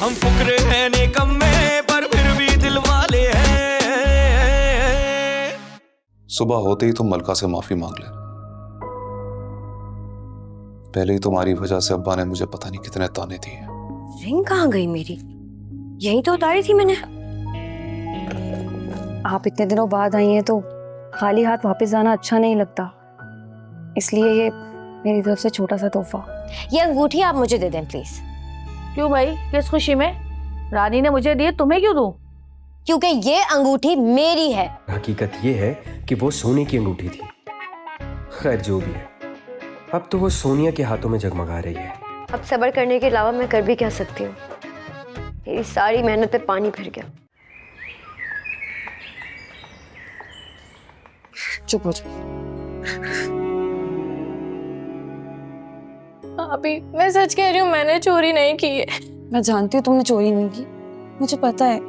हम फुकरे हैं निकम्मे पर फिर भी दिल वाले हैं। सुबह होते ही तुम मलका से माफी मांग ले। पहले ही तुम्हारी वजह से अब्बा ने मुझे पता नहीं कितने ताने दिए। रिंग कहाँ गई मेरी? यही तो उतारी थी मैंने। आप इतने दिनों बाद आई हैं तो खाली हाथ वापस जाना अच्छा नहीं लगता, इसलिए ये मेरी तरफ से छोटा सा तोहफा। ये अंगूठी आप मुझे दे दें प्लीज। क्यों भाई, किस खुशी में? रानी ने मुझे दी, तुम्हें क्यों दूं? क्योंकि ये अंगूठी मेरी है। हकीकत ये है कि वो सोने की अंगूठी थी। खैर जो भी है, अब तो वो सोनिया के हाथों में जगमगा रही है। अब सब्र करने के अलावा मैं कर भी क्या सकती हूँ? मेरी सारी मेहनत पे पानी फिर गया। चुप हो जाओ। अभी मैं सच कह रही हूँ, मैंने चोरी नहीं की है। मैं जानती हूँ तुमने चोरी नहीं की, मुझे पता है।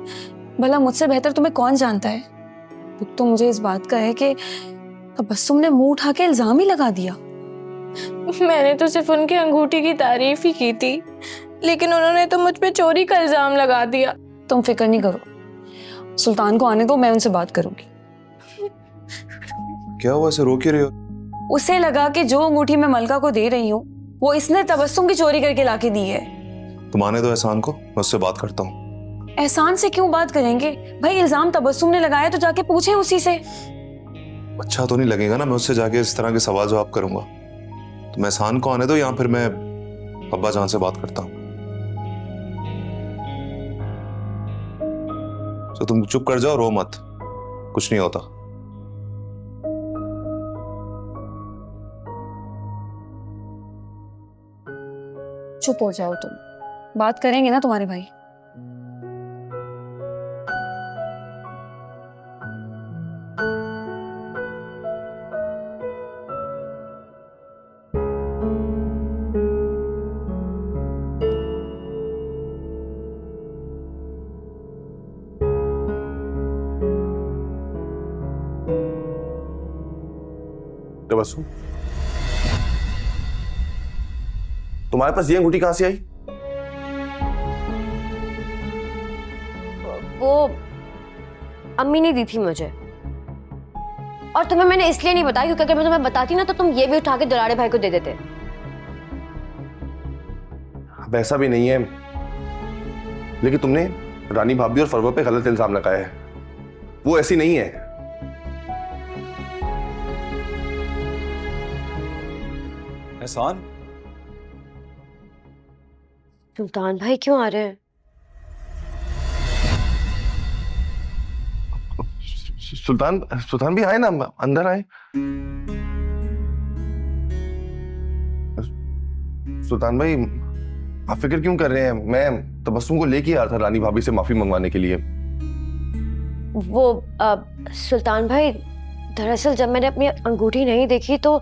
भला मुझसे बेहतर तुम्हें कौन जानता है? दुख तो मुझे इस बात का है कि तबस्सुम ने मुंह उठा के इल्जाम ही लगा दिया। मैंने तो सिर्फ उनकी अंगूठी की तारीफ ही की थी, लेकिन उन्होंने तो मुझ पे चोरी का इल्जाम लगा दिया। तुम फिक्र नहीं करो, सुल्तान को आने दो, मैं उनसे बात करूंगी। क्या हुआ, ऐसे रो क्यों रही हो? उसे लगा कि जो अंगूठी मैं मलका को दे रही हूँ वो इसने तबस्सुम की चोरी करके लाके दी है। तुम आने दो एहसान को, मैं उससे बात करता हूँ। एहसान से क्यों बात करेंगे भाई? इल्जाम तबस्सुम ने लगाया तो जाके पूछे उसी से। अच्छा तो नहीं लगेगा ना मैं उससे जाके इस तरह के सवाल जवाब करूंगा। तुम एहसान को आने दो या फिर मैं अब्बा जान से बात करता हूँ। तो तुम चुप कर जाओ, रो मत, कुछ नहीं होता। चुप हो जाओ तुम, बात करेंगे ना तुम्हारे भाई। तबस्सुम, तुम्हारे पास ये अंगूठी कहां से आई? वो अम्मी ने दी थी मुझे, और तुम्हें मैंने इसलिए नहीं बताया क्योंकि अगर मैं तुम्हें बताती ना तो तुम ये भी उठा के दुलारे भाई को दे देते। अब ऐसा भी नहीं है, लेकिन तुमने रानी भाभी और फरवा पे गलत इल्जाम लगाया है। वो ऐसी नहीं है। एहसान, सुल्तान भाई क्यों आ रहे हैं? सुल्तान भी आए ना, अंदर आए। सुल्तान भाई, आप फिक्र क्यों कर रहे हैं? मैं तबस्सुम को लेके आ रहा था रानी भाभी से माफी मंगवाने के लिए। वो सुल्तान भाई, दरअसल जब मैंने अपनी अंगूठी नहीं देखी तो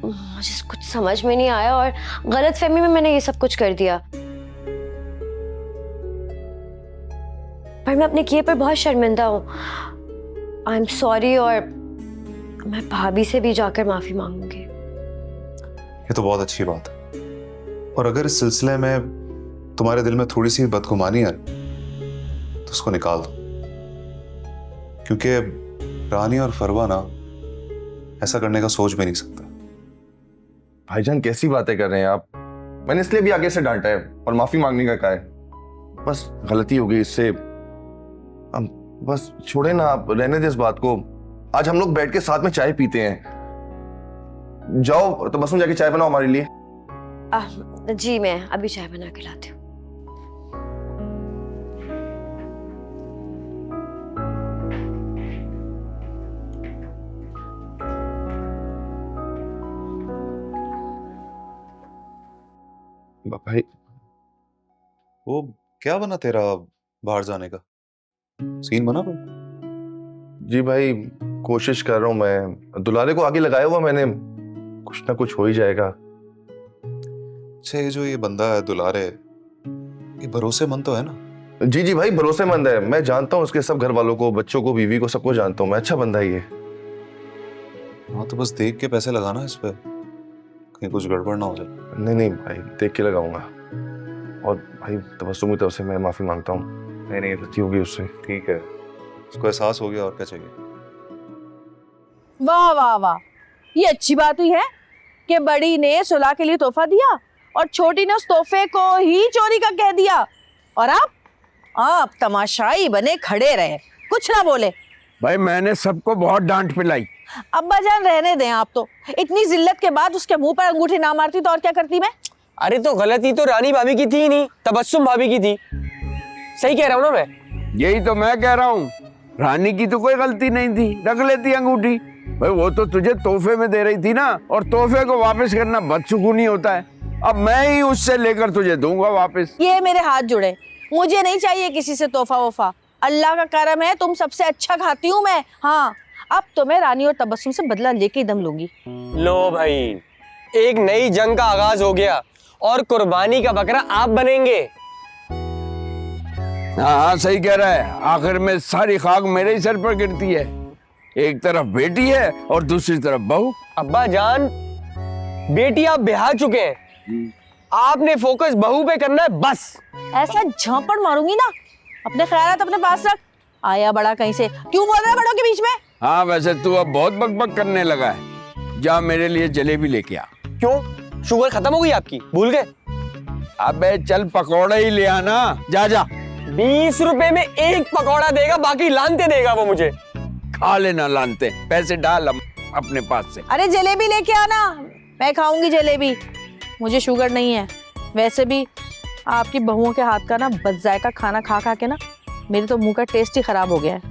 मुझे कुछ समझ में नहीं आया और गलतफहमी में मैंने ये सब कुछ कर दिया। पर मैं अपने किए पर बहुत शर्मिंदा हूँ। आई एम सॉरी, और मैं भाभी से भी जाकर माफी मांगूंगी। ये तो बहुत अच्छी बात है। और अगर इस सिलसिले में तुम्हारे दिल में थोड़ी सी बदगुमानी है तो उसको निकाल दो, क्योंकि रानी और फरवा ना ऐसा करने का सोच भी नहीं सकता। भाईजान कैसी बातें कर रहे हैं आप? मैंने इसलिए भी आगे से डांटा है और माफी मांगने का कहा है। बस गलती हो गई, इससे बस छोड़े ना, आप रहने दे इस बात को। आज हम लोग बैठ के साथ में चाय पीते हैं। जाओ तबस्सुम, जाके चाय बनाओ हमारे लिए। जी मैं अभी चाय बना के लाती हूँ। भाई, वो क्या बना तेरा बाहर जाने का सीन? बना कोई? जी भाई, कोशिश कर रहा हूं मैं। दुलारे को आगे लगाया हुआ मैंने, कुछ ना कुछ हो ही जाएगा। अच्छा, ये जो ये बंदा है दुलारे, ये भरोसेमंद तो है ना? जी जी भाई, भरोसेमंद है। मैं जानता हूँ उसके सब घर वालों को, बच्चों को, बीवी को, सबको जानता हूँ मैं। अच्छा बंदा है ये। हाँ तो बस देख के पैसे लगाना इस पे, कहीं कुछ गड़बड़ ना हो जाए। नहीं नहीं भाई, देख के लगाऊंगा। और भाई तबस्सुम की तरफ से मैं माफी मांगता हूँ, नहीं गलती होगी उससे। ठीक है, उसको एहसास हो गया, और क्या चाहिए। वाह वाह वाह, ये अच्छी बात हुई है कि बड़ी ने सुलह के लिए तोहफा दिया और छोटी ने उस तोहफे को ही चोरी का कह दिया, और आप तमाशाई बने खड़े रहे, कुछ ना बोले। भाई मैंने सबको बहुत डांट पिलाई। अब्बा जान रहने दें आप तो, इतनी जिल्लत के बाद उसके मुंह पर अंगूठी ना मारती तो और क्या करती मैं। अरे तो गलती तो रानी भाभी की थी ही नहीं, तबस्सुम भाभी की थी। सही कह रहा हूँ ना मैं? यही तो मैं कह रहा हूँ, रानी की तो कोई गलती नहीं थी, रख लेती अंगूठी। भाई वो तो तुझे तोहफे में दे रही थी ना, और तोहफे को वापस करना बदसुकूनी होता है। अब मैं ही उससे लेकर तुझे दूंगा वापस। ये मेरे हाथ जुड़े, मुझे नहीं चाहिए किसी से तोहफा वोफा। अल्लाह का करम है, तुम सबसे अच्छा खाती हूँ मैं। हाँ, अब तो मैं रानी और तबस्सुम से बदला लेके ही दम लूंगी। लो भाई, एक नई जंग का आगाज हो गया और कुर्बानी का बकरा आप बनेंगे। हाँ सही कह रहा है, आखिर में सारी खाक मेरे ही सर पर गिरती है। एक तरफ बेटी है और दूसरी तरफ बहू। अब्बा जान, बेटी आप ब्याह चुके हैं, आपने फोकस बहू पे करना है बस। ऐसा झापड़ मारूंगी ना, अपने ख्यालात अपने पास रख। आया बड़ा कहीं से, क्यों बोल रहा है बड़ों के बीच में? हाँ वैसे तू अब बहुत बकबक करने लगा है, जा मेरे लिए जलेबी लेके आ। क्यों, शुगर खत्म हो गई आपकी, भूल गए? अबे चल पकौड़े ही ले आना, जा जा। 20 रुपए में एक पकौड़ा देगा, बाकी लानते देगा वो मुझे। खा लेना लानते, पैसे डाल अपने पास से। अरे जलेबी लेके आना, मैं खाऊंगी जलेबी, मुझे शुगर नहीं है। वैसे भी आपकी बहुओं के हाथ का ना बदजायका खाना खा खा के ना मेरे तो मुंह का टेस्ट ही खराब हो गया है।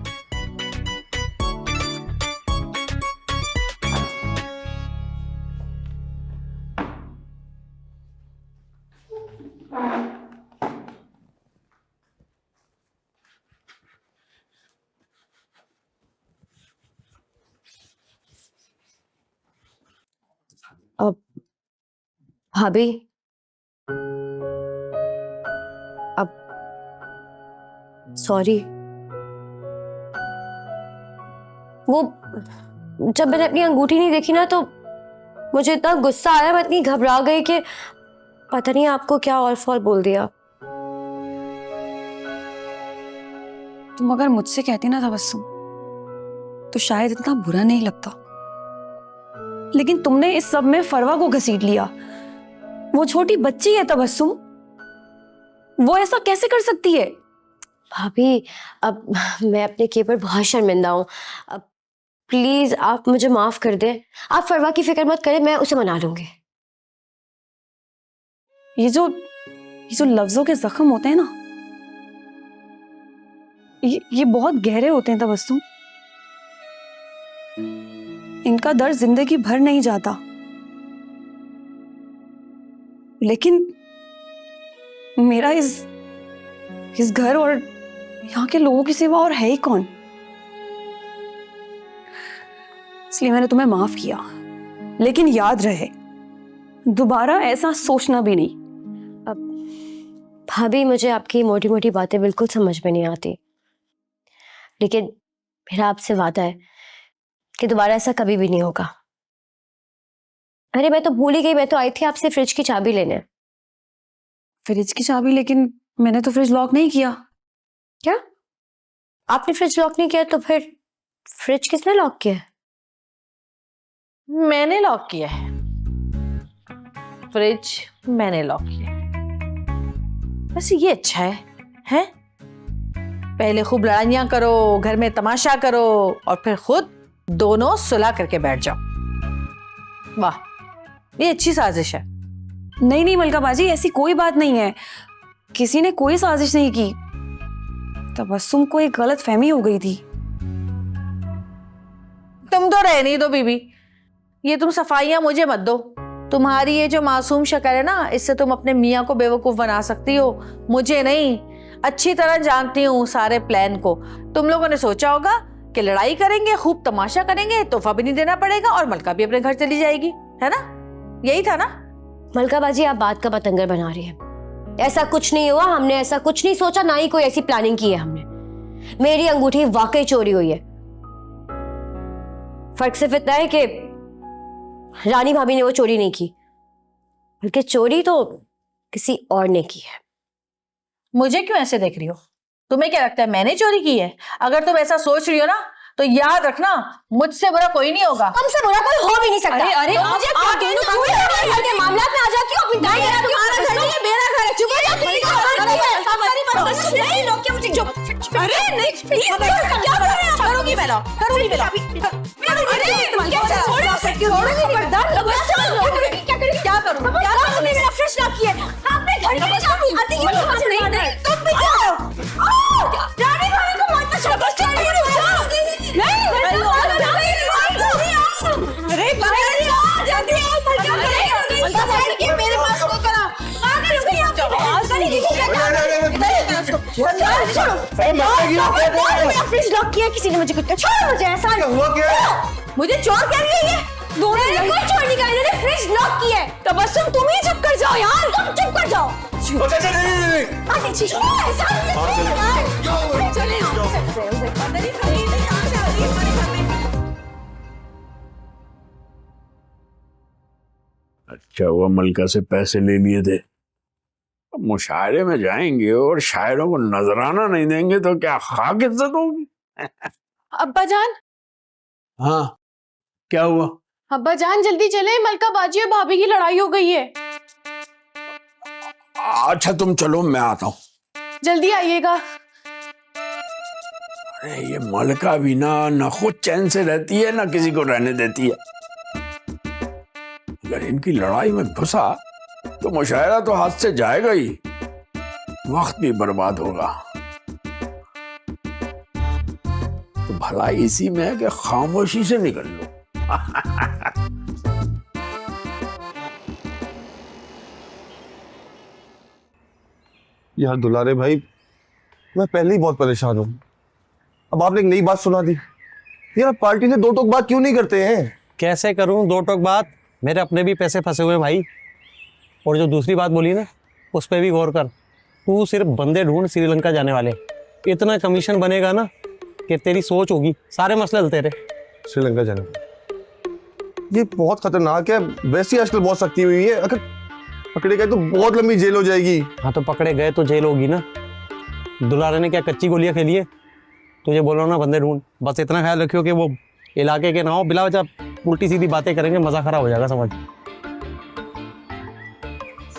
अब भाभी, अब सॉरी। वो जब मैंने अपनी अंगूठी नहीं देखी ना, तो मुझे इतना गुस्सा आया, मैं इतनी घबरा गई कि पता नहीं आपको क्या और फॉल बोल दिया। तुम अगर मुझसे कहती ना तबस्सुम, तो शायद इतना बुरा नहीं लगता, लेकिन तुमने इस सब में फरवा को घसीट लिया। वो छोटी बच्ची है तबस्सुम, वो ऐसा कैसे कर सकती है? भाभी, अब मैं अपने किए पर बहुत शर्मिंदा हूँ। अब प्लीज आप मुझे माफ कर दें। आप फरवा की फिक्र मत करें, मैं उसे मना लूंगी। ये जो लफ्जों के जख्म होते हैं ना, ये बहुत गहरे होते हैं तबस्सुम। इनका दर्द जिंदगी भर नहीं जाता, लेकिन मेरा इस घर और यहाँ के लोगों की सिवा और है ही कौन? इसलिए मैंने तुम्हें माफ किया, लेकिन याद रहे दोबारा ऐसा सोचना भी नहीं। अब भाभी, मुझे आपकी मोटी मोटी बातें बिल्कुल समझ में नहीं आती, लेकिन मेरा आपसे वादा है कि दोबारा ऐसा कभी भी नहीं होगा। अरे मैं तो भूल ही गई, मैं तो आई थी आपसे फ्रिज की चाबी लेने। फ्रिज की चाबी? लेकिन मैंने तो फ्रिज लॉक नहीं किया। क्या आपने फ्रिज लॉक नहीं किया? तो फिर फ्रिज किसने लॉक किया है? मैंने लॉक किया है फ्रिज, मैंने लॉक किया है। वैसे ये अच्छा है? पहले खूब लड़ाइयां करो, घर में तमाशा करो, और फिर खुद दोनों सुलह करके बैठ जाओ। वाह, ये अच्छी साजिश है। नहीं मलका बाजी, ऐसी कोई बात नहीं है, किसी ने कोई साजिश नहीं की। तबस्सुम को एक गलत फहमी हो गई थी। तुम तो रह नहीं दो बीबी, ये तुम सफाइयां मुझे मत दो। तुम्हारी ये जो मासूम शक्ल है ना, इससे तुम अपने मियाँ को बेवकूफ बना सकती हो, मुझे नहीं। अच्छी तरह जानती हूँ सारे प्लान को। तुम लोगों ने सोचा होगा कि लड़ाई करेंगे, खूब तमाशा करेंगे, तोहफा भी नहीं देना पड़ेगा और मलका भी अपने घर चली जाएगी, है ना? यही था ना? मलका बाजी, आप बात का पतंगर बना रही हैं। ऐसा कुछ नहीं हुआ, हमने ऐसा कुछ नहीं सोचा, ना ही कोई ऐसी प्लानिंग की है हमने। मेरी अंगूठी वाकई चोरी हुई है। फर्क सिर्फ इतना है कि रानी भाभी ने वो चोरी नहीं की, बल्कि चोरी तो किसी और ने की है। मुझे क्यों ऐसे देख रही हो? तुम्हें क्या लगता है मैंने चोरी की है? अगर तुम ऐसा सोच रही हो ना तो याद रखना, मुझसे बुरा कोई नहीं होगा। हमसे बुरा कोई हो भी नहीं सकता। अरे अरे मुझे क्या कहना, तुम मेरे घर के मामला में आ जाती हो, अपनी दाई मेरा घर नहीं है, मेरा घर है। चुप हो जा, मेरी घर नहीं है। नहीं लोग क्या मुझे चुप। अरे नहीं प्लीज क्या कर रहे हो? करूंगी मैं, करूंगी मैं। अरे कैसे छोड़ सकती हो? छोड़ोगी बर्दाश्त क्या करेंगी? क्या करूं? क्या करूं? मेरा फ्रेश लॉक किया है। आपने घर में जाओ, आती क्यों नहीं? तुम भी जाओ। रानी भाई को मारना शाबाश, रानी को जाओ। नहीं अरे जल्दी आओ, मेरे पास को करा। आगे रुक जाओ। फ्रिज लॉक किया किसी ने, मुझे कुछ छोड़ो, मुझे ऐसा मुझे चोर क्या दिया ये? कोई चोर नहीं कहा, इन्होंने फ्रिज लॉक किया है। तबस्सुम तुम ही चुप कर जाओ यार, तुम चुप कर जाओ। अच्छा हुआ मलका से पैसे ले लिए थे। अब मुशायरे में जाएंगे और शायरों को नजराना नहीं देंगे तो क्या खाक इज्जत होगी। अब्बा जान, हाँ क्या हुआ? अब्बा जान जल्दी चले, मलका बाजी और भाभी की लड़ाई हो गई है। अच्छा तुम चलो, मैं आता हूँ। जल्दी आइएगा। अरे ये मलका भी ना खुद चैन से रहती है ना किसी को रहने देती है। अगर इनकी लड़ाई में घुसा तो मुशायरा तो हाथ से जाएगा ही, वक्त भी बर्बाद होगा। तो भलाई इसी में है कि खामोशी से निकल लो। यार दुलारे भाई, मैं पहले ही बहुत परेशान हूँ, अब आपने एक नई बात सुना दी। यार पार्टी से दो टोक बात क्यों नहीं करते हैं? कैसे करूं दो टोक बात? मेरे अपने भी पैसे फंसे हुए भाई। और जो दूसरी बात बोली ना, उस पर भी गौर कर। तू सिर्फ बंदे ढूंढ श्रीलंका जाने वाले, इतना कमीशन बनेगा ना कि तेरी सोच होगी, सारे मसले हल तेरे। श्रीलंका जाने, ये बहुत खतरनाक है। वैसे ही आजकल बहुत सख्ती हुई है, अगर पकड़े गए तो बहुत लंबी जेल हो जाएगी। हाँ तो पकड़े गए तो जेल होगी ना। दुलारे ने क्या कच्ची गोलियां खेली है? तुझे बोलो ना बंदे ढूंढ, बस इतना ख्याल रखियो कि वो इलाके के ना हो, बिला वजह उल्टी सीधी बातें करेंगे, मजा खराब हो जाएगा समझ।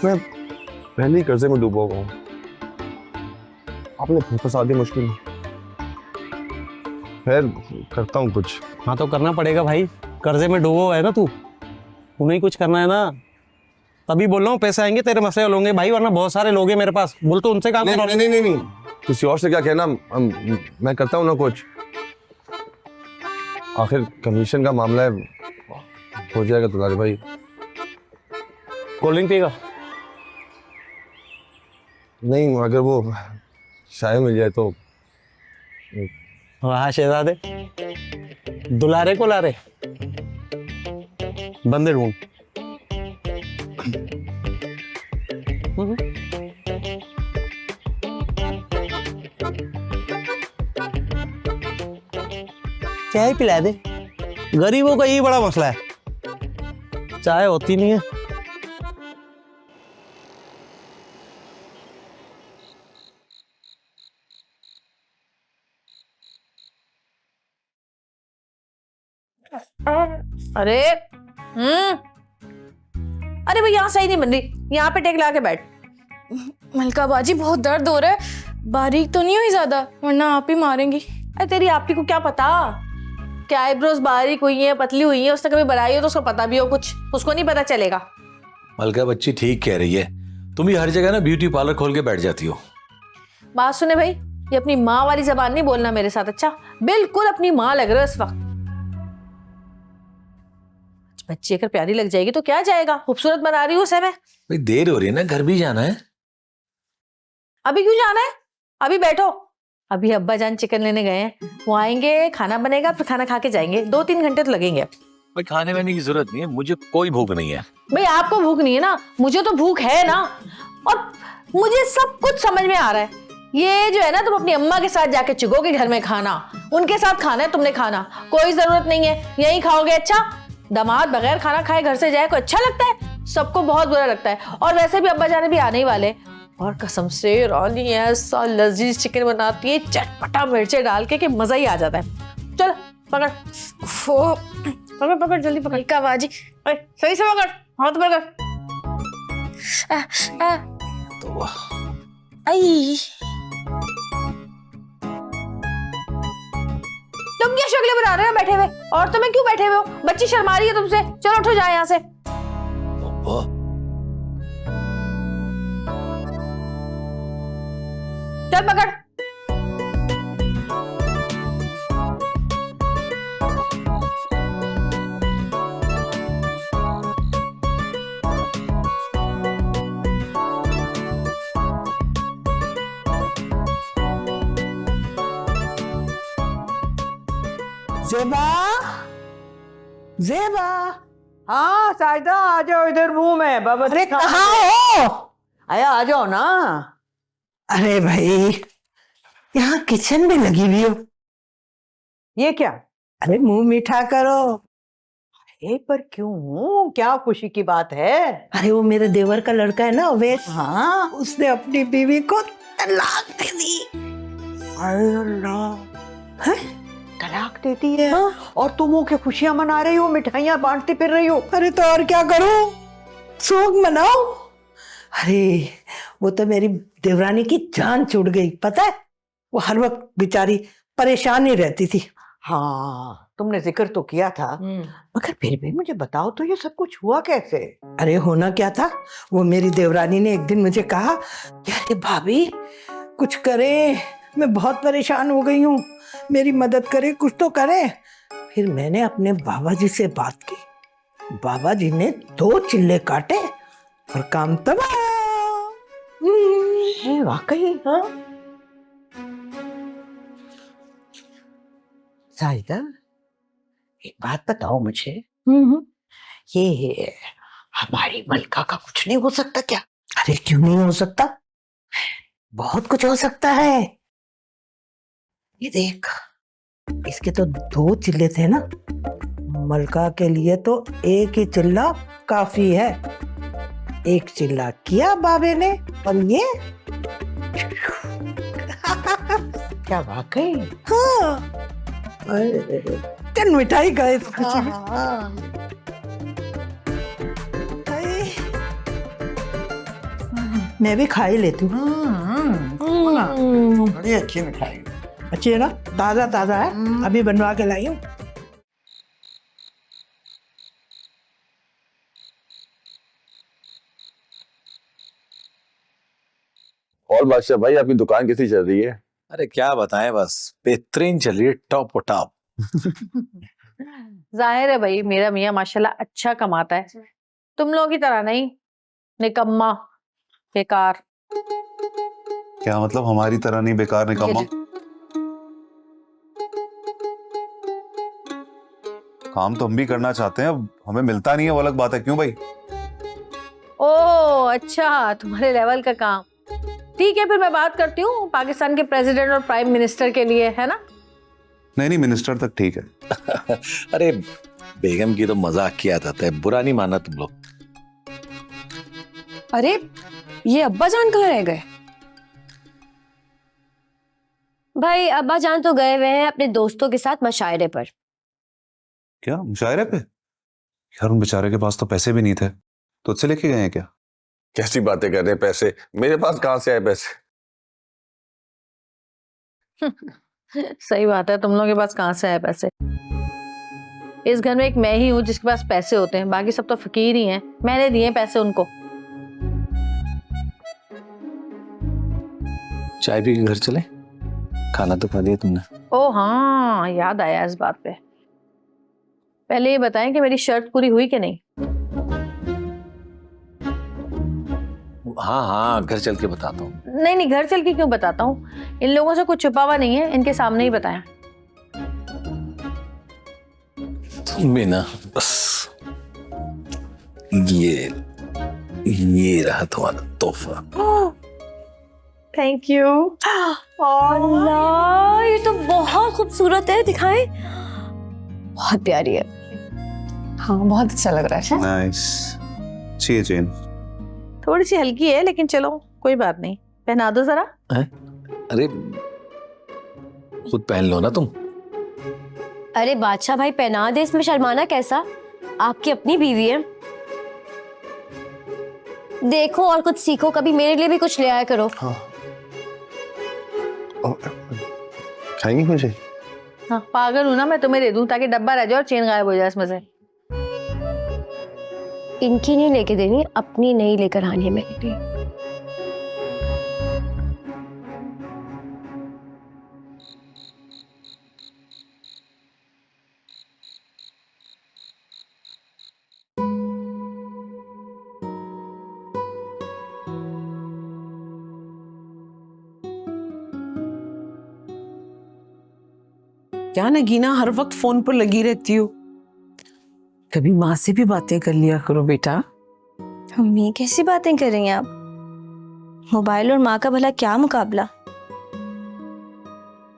मैं पहले ही कर्जे में डूबा हुआ हूँ, आपने फंसा दी मुश्किल में। खैर करता हूँ कुछ। हाँ तो करना पड़ेगा भाई, कर्जे में डूबो है ना तू, तुम्हें ही कुछ करना है ना। तभी बोल रहा हूँ पैसे आएंगे तेरे मसले हल होंगे भाई, वरना बहुत सारे लोग हैं मेरे पास, बोल तो उनसे काम करो। नहीं, किसी और से क्या कहना, मैं करता हूँ ना कुछ। आखिर कमीशन का मामला है, हो जाएगा दुलारे भाई। कोल्ड ड्रिंक पिएगा? नहीं, अगर वो चाय मिल जाए तो। हाँ शहजादे, दुलारे को लारे, बंदे ढूंढ। चाय पिला दे, गरीबों का यही बड़ा मसला है, चाय होती नहीं है। अरे अरे भाई यहाँ सही नहीं बन रही, यहाँ पे टेक ला के बैठ। मलका बाजी बहुत दर्द हो रहा है, बारीक तो नहीं हुई ज्यादा, वरना आप ही मारेंगी। अरे तेरी आपकी को क्या पता क्या आईब्रोज बारीक हुई है, पतली हुई है, उसने कभी बनाई हो तो उसको पता भी हो कुछ, उसको नहीं पता चलेगा। मलका बच्ची ठीक कह रही है, तुम भी हर जगह ना ब्यूटी पार्लर खोल के बैठ जाती हो। बात सुने भाई, ये अपनी माँ वाली जबान नहीं बोलना मेरे साथ, अच्छा? बिल्कुल अपनी माँ लग रहे हो इस वक्त। बच्ची अगर प्यारी लग जाएगी तो क्या जाएगा, खूबसूरत बना रही हूँ उसे मैं। भाई देर हो रही है ना, घर भी जाना है। अभी क्यों जाना है, अभी बैठो। अभी अब्बा जान चिकन लेने गए हैं, वो आएंगे, खाना बनेगा, फिर खाना खा के जाएंगे। 2-3 घंटे तो लगेंगे। भाई खाने वाने की जरूरत नहीं है, मुझे कोई भूख नहीं है। भाई आपको भूख नहीं है ना, मुझे तो भूख है ना। और मुझे सब कुछ समझ में आ रहा है। ये जो है ना, तुम अपनी अम्मा के साथ जाके चिगोगे घर में खाना, उनके साथ खाना है तुमने, खाना कोई जरूरत नहीं है, यही खाओगे। अच्छा, दामाद बगैर खाना खाए घर से जाए को अच्छा लगता है? सबको बहुत बुरा लगता है। और वैसे भी अब्बा जाने भी आने ही वाले, और कसम से रानी ऐसा लजीज चिकन बनाती है चटपटा मिर्चे डाल के कि मजा ही आ जाता है। चल पकड़, पकड़ पकड़ जल्दी पकड़। का बाजी सही से पकड़, हाथ पकड़। आई तुम क्या शक्लें बना रहे हो बैठे हुए? और तुम्हें क्यों बैठे हुए हो? बच्ची शर्मा रही है तुमसे। चलो उठो जाए यहाँ से। चल पकड़। ज़ेबा, ज़ेबा। हाँ साजिदा आ जाओ इधर, मुंह में बाबा। अरे कहाँ हो? आया आ जाओ ना। अरे भाई, यहाँ किचन में लगी हुई हो। ये क्या? अरे मुंह मीठा करो। अरे पर क्यों, क्या खुशी की बात है? अरे वो मेरे देवर का लड़का है ना अवैस, हाँ उसने अपनी बीवी को तलाक दे दी। अरे अल्लाह, तलाक देती है? हाँ? और तुम हो के खुशियां मना रही हो, मिठाइयां बांटती फिर रही हो। अरे तो और क्या करूं, शोक मनाओ। अरे वो तो मेरी देवरानी की जान छूट गई, पता है? वो हर वक्त बेचारी परेशान ही रहती थी। हाँ तुमने जिक्र तो किया था, मगर फिर भी मुझे बताओ तो ये सब कुछ हुआ कैसे? अरे होना क्या था, वो मेरी देवरानी ने एक दिन मुझे कहा कि अरे भाभी कुछ करे, मैं बहुत परेशान हो गई हूँ, मेरी मदद करे, कुछ तो करे। फिर मैंने अपने बाबा जी से बात की, बाबा जी ने 2 चिल्ले काटे और काम तबाह। वाकई? हाँ साहिदा, एक बात बताओ मुझे, ये हमारी मलका का कुछ नहीं हो सकता क्या? अरे क्यों नहीं हो सकता, बहुत कुछ हो सकता है। ये देख, इसके तो 2 चिल्ले थे ना, मलका के लिए तो एक ही चिल्ला काफी है। एक चिल्ला किया बाबे ने और ये क्या वाकई? हाँ, चल मिठाई का इस खुशी में। मैं भी खा ही लेती हूँ। बड़ी अच्छी मिठाई, अच्छी है ना, ताजा ताजा है, अभी बनवा के लाई हूँ। और बादशाह भाई, आपकी दुकान कैसी चल रही है? अरे क्या बताएं, बस बेहतरीन चल रही है, टॉप और टॉप। जाहिर है भाई, मेरा मियाँ माशाल्लाह अच्छा कमाता है, तुम लोगों की तरह नहीं निकम्मा बेकार। क्या मतलब हमारी तरह नहीं बेकार निकम्मा? काम तो हम भी करना चाहते हैं, अब हमें मिलता नहीं है, वो अलग बात है। क्यों भाई? ओह अच्छा, तुम्हारे लेवल का काम। ठीक है, फिर मैं बात करती हूँ पाकिस्तान के प्रेसिडेंट और प्राइम मिनिस्टर के लिए, है ना? नहीं, मिनिस्टर तक ठीक है। अरे बेगम की तो मजाक किया जाता है, बुरा नहीं माना तुम लोग। अरे ये अब्बा जान कहाँ रह गए? भाई अब्बा जान तो गए हुए हैं अपने दोस्तों के साथ मशायरे पर। क्या मुशायरे पे? यार उन बेचारे के पास तो पैसे भी नहीं थे, तुझसे लेके गए हैं क्या? कैसी बातें कर रहे हैं, पैसे मेरे पास कहाँ से आए पैसे? सही बात है, तुम लोगों के पास कहाँ से आए पैसे? इस घर में एक मैं ही हूँ जिसके पास पैसे होते हैं, बाकी सब तो फकीर ही हैं। मैंने दिए पैसे उनको। चाय पी के घर चले, खाना तो खा दिया तुमने। ओ हाँ, याद आया इस बात पे। पहले ये बताएं कि मेरी शर्त पूरी हुई कि नहीं? हाँ घर चल के बताता हूँ। नहीं, घर चल के क्यों बताता हूँ, इन लोगों से कुछ छुपावा नहीं है, इनके सामने ही बताया। तुम भी ना, बस ये रहा तुम्हारा तोहफा। Thank you. अल्लाह, ये तो बहुत खूबसूरत है, दिखाएं। बहुत प्यारी है। हाँ बहुत अच्छा लग रहा है। नाइस। चाहिए चेन? थोड़ी सी हल्की है लेकिन चलो कोई बात नहीं, पहना दो जरा। अरे खुद पहन लो ना तुम। अरे बादशाह भाई पहना दे, इसमें शर्माना कैसा, आपकी अपनी बीवी है। देखो और कुछ सीखो, कभी मेरे लिए भी कुछ ले आया करो। हाँ। खाएंगी मुझे? हाँ पागल हूं ना मैं, तुम्हें दे दूं ताकि डब्बा रह जाए और चेन गायब हो जाए इसमें से। इनकी नहीं लेके देनी, अपनी नहीं लेकर आनी है मेरे लिए। क्या नगीना हर वक्त फोन पर लगी रहती हो? कभी माँ से भी बातें कर लिया करो बेटा। मम्मी कैसी बातें कर रही हैं आप? मोबाइल और माँ का भला क्या मुकाबला।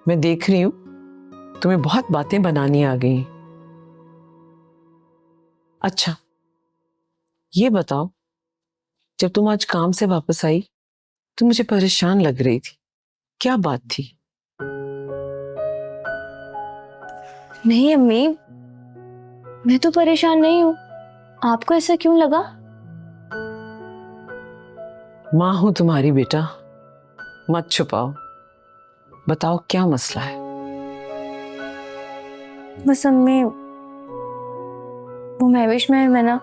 मैं देख रही हूँ तुम्हें बहुत बातें बनानी आ गई। अच्छा ये बताओ, जब तुम आज काम से वापस आई तो मुझे परेशान लग रही थी, क्या बात थी? नहीं अम्मी, मैं तो परेशान नहीं हूँ, आपको ऐसा क्यों लगा? माँ हूं तुम्हारी बेटा, मत छुपाओ, बताओ क्या मसला है? बस अम्मी, वो महविश में मैं ना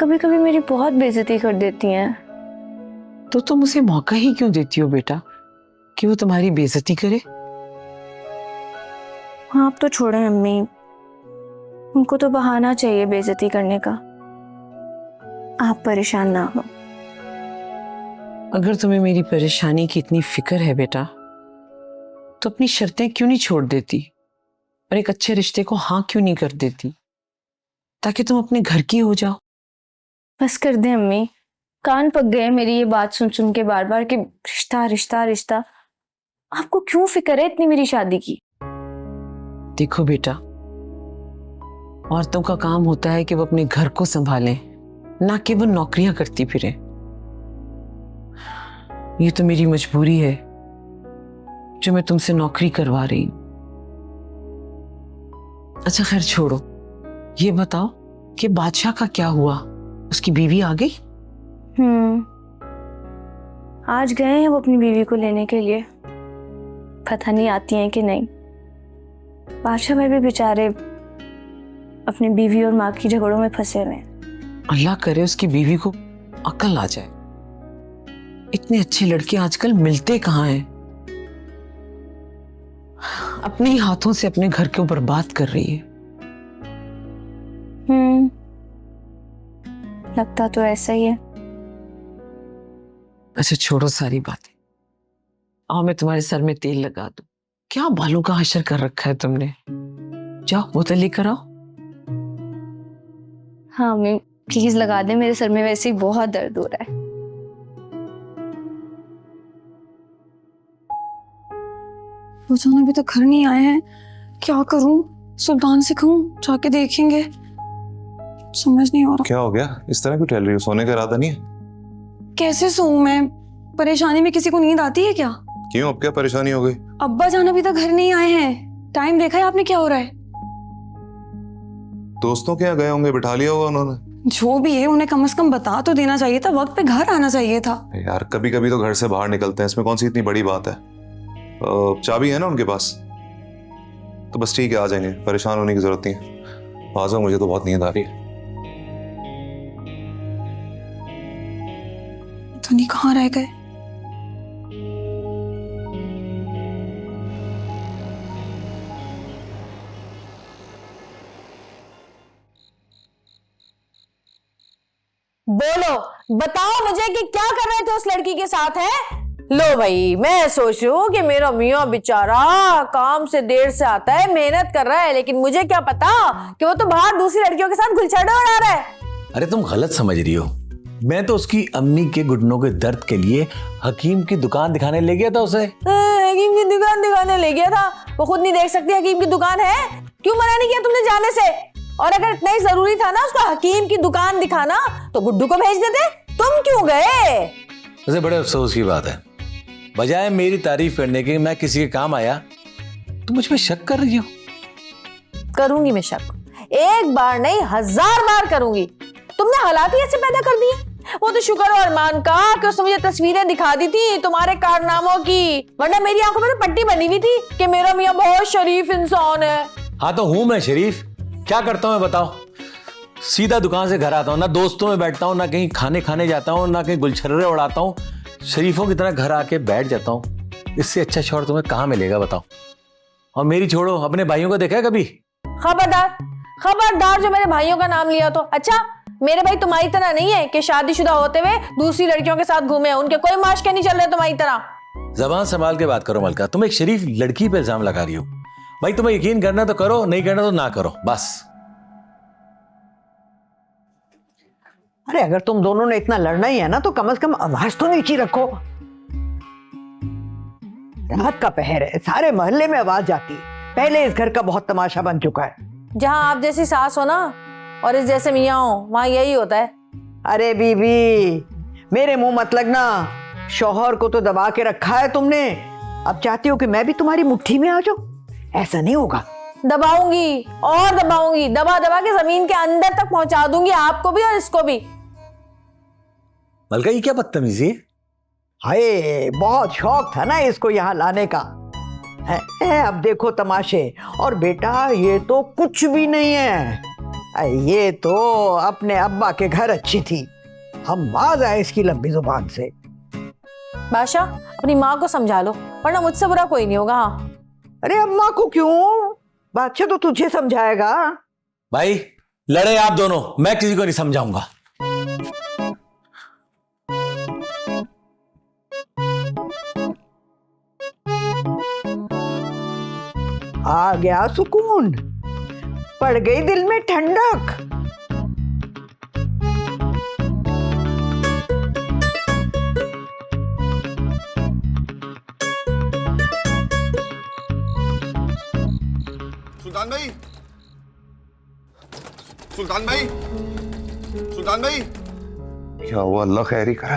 कभी कभी मेरी बहुत बेइज्जती कर देती हैं। तो तुम उसे मौका ही क्यों देती हो बेटा कि वो तुम्हारी बेइज्जती करे? हाँ आप तो छोड़ें अम्मी, उनको तो बहाना चाहिए बेइज्जती करने का। आप परेशान ना हो। अगर तुम्हें मेरी परेशानी की इतनी फिक्र है बेटा, तो अपनी शर्तें क्यों नहीं छोड़ देती और एक अच्छे रिश्ते को हाँ क्यों नहीं कर देती, ताकि तुम अपने घर की हो जाओ। बस कर दें अम्मी, कान पक गए मेरी ये बात सुन सुन के बार बार कि रिश्ता रिश्ता रिश्ता। आपको क्यों फिक्र है इतनी मेरी शादी की? देखो बेटा, औरतों का काम होता है कि वो अपने घर को संभालें, ना कि वो नौकरियां करती फिरें। ये तो मेरी मजबूरी है जो मैं तुमसे नौकरी करवा रही हूं। अच्छा खैर छोड़ो, ये बताओ कि बादशाह का क्या हुआ, उसकी बीवी आ गई? आज गए हैं वो अपनी बीवी को लेने के लिए, पता नहीं आती हैं कि नहीं। बादशाह भाई भी बेचारे अपनी बीवी और माँ की झगड़ों में फंसे हुए हैं। अल्लाह करे उसकी बीवी को अकल आ जाए। इतने अच्छे लड़के आजकल मिलते कहाँ हैं? अपने ही हाथों से अपने घर को बर्बाद कर रही है। लगता तो ऐसा ही है। अच्छा छोड़ो सारी बातें, आओ मैं तुम्हारे सर में तेल लगा दूं। क्या बालों का हशर कर रखा है तुमने? जाओ बोतल लेकर आओ। हाँ मम्मी प्लीज लगा दे, मेरे सर में वैसे ही बहुत दर्द हो रहा है। वो जान अभी तक घर नहीं आए हैं, क्या करूं? सुल्तान से कहूं, जाके देखेंगे, समझ नहीं आ रहा। क्या हो गया, इस तरह क्यों टहल रही हो? सोने का इरादा नहीं है? कैसे सोऊं मैं? परेशानी में किसी को नींद आती है क्या? क्यों, अब क्या परेशानी हो गई? अब्बा जान अभी तक घर नहीं आए हैं। टाइम देखा है आपने क्या हो रहा है? दोस्तों के यहाँ गए होंगे, बिठा लिया होगा उन्होंने। जो भी है उन्हें कम से कम बता तो देना चाहिए था, वक्त पे घर आना चाहिए था। यार कभी कभी तो घर से बाहर निकलते हैं, इसमें कौन सी इतनी बड़ी बात है। चाबी है ना उनके पास, तो बस ठीक है, आ जाएंगे, परेशान होने की जरूरत नहीं है। आ जाओ, मुझे तो बहुत नींद आ रही है। धनी कहाँ रह गए? बोलो, बताओ मुझे कि क्या कर रहे थे उस लड़की के साथ है? लो भाई, मैं सोच रही हूँ कि मेरा मियाँ बेचारा काम से देर से आता है, मेहनत कर रहा है, लेकिन मुझे क्या पता कि वो तो बाहर दूसरी लड़कियों के साथ गुलछड़े उड़ा रहा है। अरे तुम गलत समझ रही हो, मैं तो उसकी अम्मी के घुटनों के दर्द के लिए हकीम की दुकान दिखाने ले गया था उसे। हकीम की दुकान दिखाने ले गया था? वो खुद नहीं देख सकती हकीम की दुकान है? क्यों मना नहीं किया तुमने जाने से? और अगर इतना ही जरूरी था ना उसको हकीम की दुकान दिखाना, तो गुड्डू को भेज देते। तुम क्यों गए? वैसे बड़े अफसोस की बात है, बजाय मेरी तारीफ करने के मैं किसी के काम आया तो मुझ पे शक कर रही हो। करूंगी मैं शक, एक बार नहीं 1000 बार करूंगी। तुमने हालात ही ऐसे पैदा कर दिए। वो तो शुक्र और अरमान का कि उसने मुझे तस्वीरें दिखा दी थी तुम्हारे कारनामों की, वरना मेरी आंखों में तो पट्टी बनी हुई थी कि मेरा मियां बहुत शरीफ इंसान है। हाँ तो हूं मैं शरीफ, क्या करता हूं मैं बताओ? सीधा दुकान से घर आता हूं, ना दोस्तों में बैठता हूं, ना कहीं खाने जाता हूं, ना कहीं गुलछर्रे उड़ाता हूं, शरीफों की तरह घर आके बैठ जाता हूं। इससे अच्छा शौहर तुम्हें कहां मिलेगा बताओ? और मेरी छोड़ो, अपने भाइयों को देखा है कभी? खबरदार खबरदार जो मेरे भाइयों का नाम लिया तो। अच्छा, मेरे भाई तुम्हारी तरह नहीं है कि शादीशुदा होते हुए दूसरी लड़कियों के साथ घूमे, उनके कोई माशके नहीं चल रहे तुम्हारी तरह। जबान संभाल के बात करो मलका, तुम एक शरीफ लड़की पे इल्जाम लगा रही हो। भाई तुम्हें यकीन करना तो करो, नहीं करना तो ना करो, बस। अरे अगर तुम दोनों ने इतना लड़ना ही है ना तो कम से कम आवाज तो नीची रखो। रात का पहर है, सारे मोहल्ले में आवाज जाती है। पहले इस घर का बहुत तमाशा बन चुका है। जहां आप जैसी सास हो ना और इस जैसे मियां हो, वहां यही होता है। अरे बीबी, मेरे मुंह मत लगना। शौहर को तो दबा के रखा है तुमने, अब चाहती हो कि मैं भी तुम्हारी मुट्ठी में आ जाऊं? ऐसा नहीं होगा। दबाऊंगी और दबाऊंगी, दबा दबा के जमीन के अंदर तक पहुंचा दूंगी, आपको भी और इसको भी। मलका ये क्या बदतमीजी है? हाय, बहुत शौक था ना इसको यहाँ लाने का। अब देखो तमाशे। और बेटा ये तो कुछ भी नहीं है, ये तो अपने अब्बा के घर अच्छी थी। हम बाज आए इसकी लंबी जुबान से। बादशाह, अपनी माँ को समझा लो, वरना मुझसे बुरा कोई नहीं होगा। अरे अम्मा को क्यों? बादशाह तो तुझे समझाएगा। भाई लड़े आप दोनों, मैं किसी को नहीं समझाऊंगा। आ गया सुकून, पड़ गई दिल में ठंडक। सुल्तान भाई, सुल्तान भाई, सुल्तान भाई, क्या हुआ? अल्लाह खैर ही करे।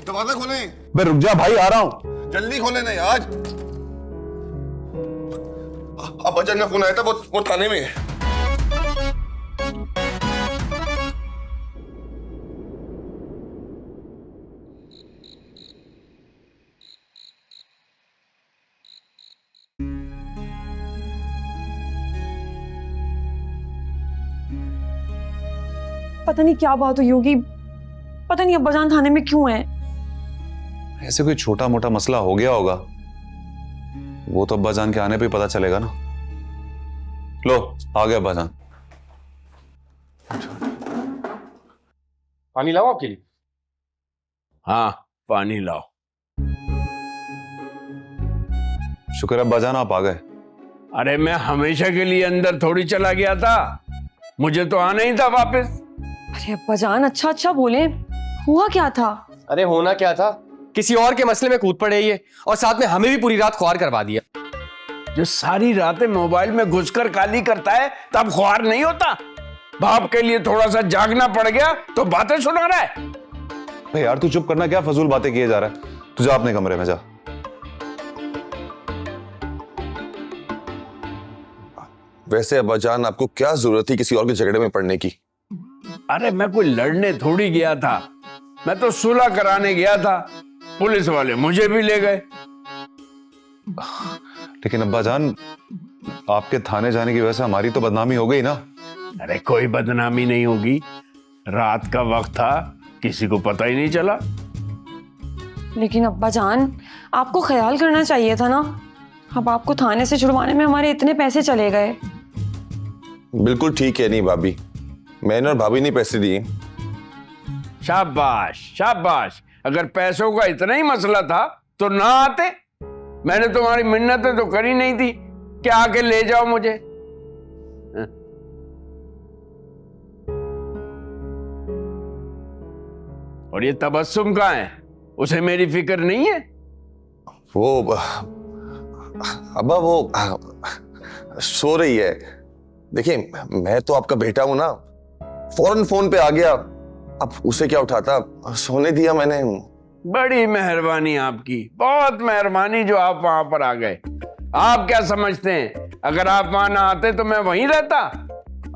दरवाजा खोलें। मैं रुक जा भाई, आ रहा हूं। जल्दी खोले ना यार। अब्बाजान का फोन आया था, वो थाने में है। पता नहीं क्या बात हुई होगी, पता नहीं अब्बाजान थाने में क्यों है। ऐसे कोई छोटा मोटा मसला हो गया होगा, वो तो अब्बाजान के आने पे ही पता चलेगा ना। लो आ गया अब्बाजान। पानी लाओ आपके लिए? हाँ पानी लाओ। शुक्र है अब्बाजान आप आ गए। अरे मैं हमेशा के लिए अंदर थोड़ी चला गया था, मुझे तो आना ही था वापस। अरे अब्बाजान अच्छा बोले, हुआ क्या था? अरे होना क्या था, किसी और के मसले में कूद पड़े ये, और साथ में हमें भी पूरी रात ख्वार करवा दिया। जो सारी रातें मोबाइल में घुसकर काली करता है तब ख्वार नहीं होता। बाप के लिए थोड़ा सा जागना पड़ गया तो बातें सुना रहा है। भाई यार तू चुप करना, क्या फजूल बातें किए जा रहा है। तू जा अपने कमरे में जा। वैसे अब्बाजान आपको क्या जरूरत थी किसी और के झगड़े में पड़ने की? अरे मैं कोई लड़ने थोड़ी गया था, मैं तो सुलह कराने गया था। पुलिस वाले मुझे भी ले गए। लेकिन अब्बाजान आपके थाने जाने की वजह से हमारी तो बदनामी हो गई ना। अरे कोई बदनामी नहीं होगी, रात का वक्त था, किसी को पता ही नहीं चला। लेकिन अब्बाजान आपको ख्याल करना चाहिए था ना, अब आपको थाने से छुड़वाने में हमारे इतने पैसे चले गए। बिल्कुल ठीक है नहीं भाभी, मैंने और भाभी ने पैसे दिए। शाबाश शाबाश, अगर पैसों का इतना ही मसला था तो ना आते। मैंने तुम्हारी मिन्नतें तो करी नहीं थी कि आके ले जाओ मुझे। और ये तबस्सुम कहाँ है, उसे मेरी फिक्र नहीं है? वो अब्बा वो सो रही है। देखिए मैं तो आपका बेटा हूं ना, फौरन फोन पे आ गया, अब उसे क्या उठाता, सोने दिया मैंने। बड़ी मेहरबानी आपकी, बहुत मेहरबानी जो आप वहां पर आ गए। आप क्या समझते हैं अगर आप वहां ना आते तो मैं वहीं रहता?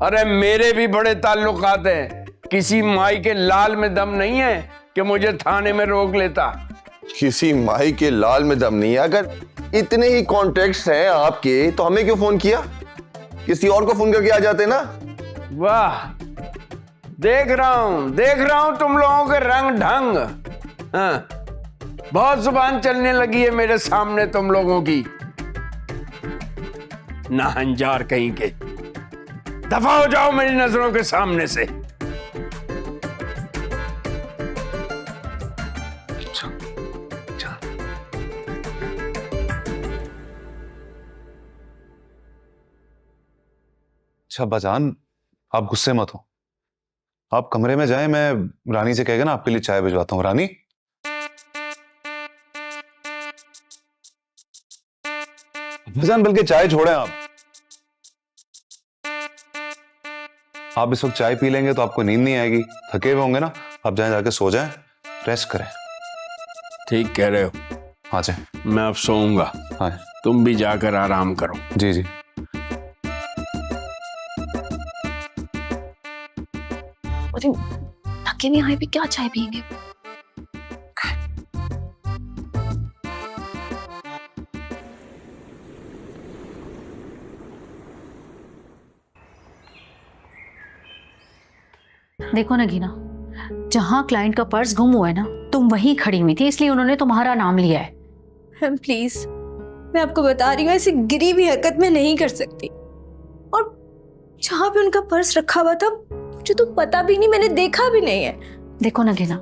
अरे मेरे भी बड़े ताल्लुकात हैं, किसी माई के लाल में दम नहीं है कि मुझे थाने में रोक लेता। किसी माई के लाल में दम नहीं है। अगर इतने ही कॉन्टेक्ट्स हैं आपके तो हमें क्यों फोन किया? किसी और को फोन करके आ जाते ना। वाह, देख रहा हूं तुम लोगों के रंग ढंग। हाँ, बहुत जुबान चलने लगी है मेरे सामने तुम लोगों की। नाहंजार कहीं के, दफा हो जाओ मेरी नजरों के सामने से। अच्छा अब्बाजान, आप गुस्से मत हो, आप कमरे में जाएं, मैं रानी से कहेगा ना आपके लिए चाय भिजवाता हूं। रानी, अब्बाजान बल्कि चाय छोड़ें आप इस वक्त चाय पी लेंगे तो आपको नींद नहीं आएगी, थके हुए होंगे ना, आप जाएं, जाके सो जाएं, रेस्ट करें। ठीक कह रहे हो। हाँ जाए, मैं अब सोऊंगा। हाँ तुम भी जाकर आराम करो। जी जी। अरे थके नहीं आए भी क्या चाय पियेंगे? देखो नगीना, जहां क्लाइंट का पर्स गुम हुआ है ना, तुम वहीं खड़ी हुई थी, इसलिए उन्होंने तुम्हारा नाम लिया है। मैम प्लीज, मैं आपको बता रही हूँ, ऐसी गिरी हुई हरकत मैं नहीं कर सकती। और जहाँ पे उनका पर्स रखा हुआ था मुझे तो पता भी नहीं, मैंने देखा भी नहीं है। देखो नगीना,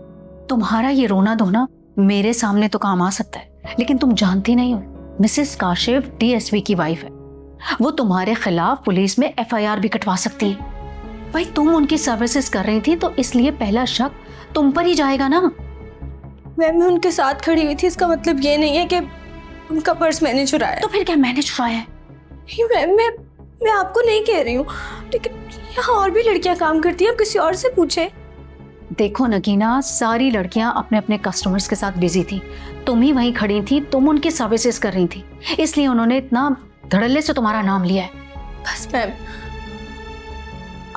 तुम्हारा ये रोना धोना मेरे सामने तो काम आ सकता है, लेकिन तुम जानती नहीं हो मिसेस काशिफ डीएसपी की वाइफ है। वो तुम्हारे खिलाफ पुलिस में एफआईआर भी कटवा सकती है। भाई तुम उनकी सर्विसेज कर रही थी तो इसलिए पहला शक तुम पर ही जाएगा ना। मैम मैं उनके साथ खड़ी हुई थी, इसका मतलब ये नहीं है कि उनका पर्स मैंने चुराया। तो फिर क्या मैंने चुराया है? मैम मैं आपको नहीं कह रही हूँ, लेकिन यहाँ और भी लड़कियां काम करती हैं, आप किसी और से पूछें। देखो नगीना, सारी लड़कियां अपने अपने कस्टमर्स के साथ बिजी थी, तुम ही वहीं खड़ी थी, तुम उनकी सर्विसेज कर रही थी, इसलिए उन्होंने इतना धड़ल्ले से तुम्हारा नाम लिया है। बस मैम,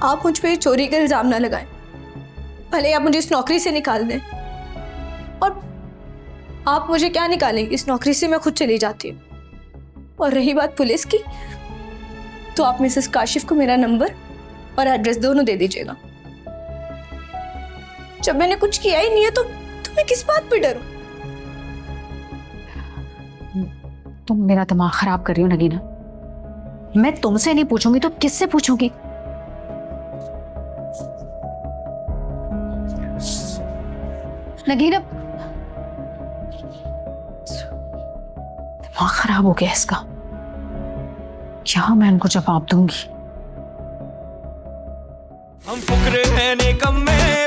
आप मुझ पे चोरी का इल्जाम ना लगाएं, भले आप मुझे इस नौकरी से निकाल दें। और आप मुझे क्या निकालेंगे, इस नौकरी से मैं खुद चली जाती हूँ। और रही बात पुलिस की, तो आप मिसेस काशिफ को मेरा नंबर और एड्रेस दोनों दे दीजिएगा। जब मैंने कुछ किया ही नहीं है तो मैं किस बात पे डरूं? तुम मेरा दिमाग खराब कर रही हो नगीना। मैं तुमसे नहीं पूछूंगी तो किससे पूछूंगी? नगीना, दिमाग खराब हो गया इसका। क्या मैं इनको जवाब दूंगी? हम फुकरे हैं निकम्मे